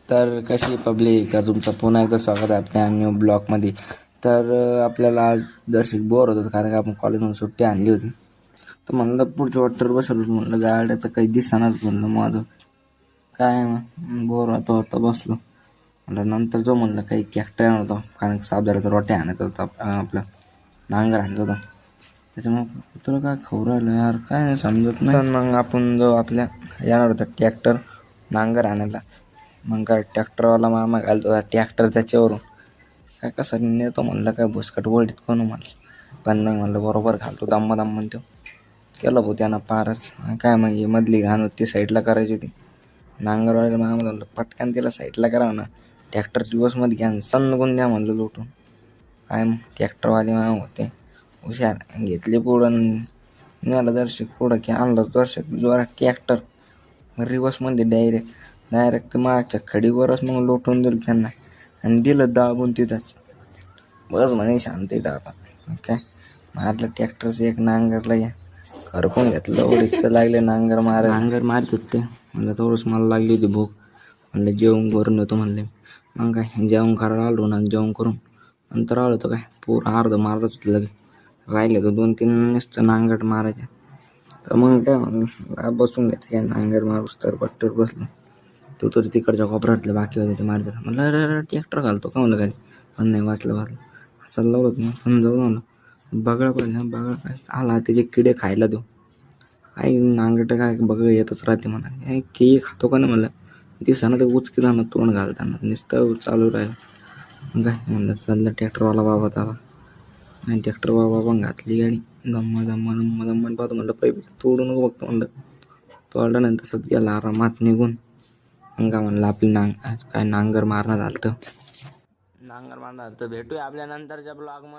तर कशी पब्लिक, तर तुमचं पुन्हा एकदा स्वागत आहे आपल्या न्यू ब्लॉगमध्ये. तर आपल्याला आज दर्शक बोर होतं कारण की आपण कॉलेजमधून सुट्टी आणली होती. तर म्हणलं पुढच्या वाटेवर बसलो, म्हणलं गाड्या तर काही दिसनाच. म्हणलं माझं काय मग बोर होता बसलो. म्हणलं नंतर जो म्हणलं काही ट्रॅक्टर आणत होता कारण साफ झालं तर रोट्या आणायचा होता, आपला नांगर आणायचा होता. त्याच्यामुळे तुला काय खबर राहिलं यार, काय नाही समजत नाही. पण मग आपण जो आपल्या येणार होता ट्रॅक्टर नांगर आणायला, मग काय ट्रॅक्टरवाला मामा घालतो ट्रॅक्टर त्याच्यावरून काय कसं नेतो. म्हणलं काय भुसकट ओढीत कोण म्हणलं, पण नाही म्हणलं बरोबर घालतो दम्मा तो केलं भाऊ त्यानं पारच. काय मग ही मधली घाण होती साईडला करायची होती. नांगरवाला मामा म्हणलं पटकन तिला साईडला करा ना, ट्रॅक्टर दिवसमध्ये घ्या सन्न द्या म्हणलं लोटून. काय मग ट्रॅक्टरवाले मामा होते हुशार, घेतले पुढं नेलं दर्शक पुढं की आणलं दर्शक जोरात ट्रॅक्टर रिवर्समध्ये डायरेक्ट मागच्या खडीवरच मग लोटून दिलं त्यांना आणि दिलं दाबून तिथंच. बस म्हणे शांत येतं आता. काय मारलं ट्रॅक्टरचं एक नांगरला या खरपून घेतलं उडीत लागले नांगर मारत होते. म्हणलं तेवढंच मला लागली होती भूक, म्हणलं जेवण करून येतो म्हणले. मग काय जेवण करायला आलो ना, जेवण करून नंतर आलो होतं काय पूर्ण अर्ध मारत होतं लगे राहिले तर 2-3 नुसतं नांगर मारायचे. तर मग काय म्हणलं बसून घेते काय नांगर मारूस तर पट्टीवर बसलो. तू तरी तिकडच्या कोपऱ्यातलं बाकी होते ते मारतात. म्हणलं अरे ट्रॅक्टर घालतो का म्हणलं खाली, पण नाही वाचलं असं लावलं मी पण जाऊ म्हणलं बगळा पाहिजे. बगळा काय आला त्याचे किडे खायला देऊ काय नांगरट काय बगळ येतच राहते म्हणा. काय केळी खातो का नाही म्हणलं, दिवसानं तर उचकीला ना तोंड घालताना नुसतं चालू राहील. मग काय म्हणलं चाललं ट्रॅक्टरवाला बाबा आता. आणि ट्रॅक्टर बाबा पण घातली गाडी दम्मा पाहतो म्हणलं पाईप तोडू नको बघतो म्हणलं. तोडलं नाही तसंच गेला आरामात निघून. मग काय म्हणलं आपली नांगर मारणं झालं तर भेटूया आपल्या नंतरच्या ब्लॉगमध्ये.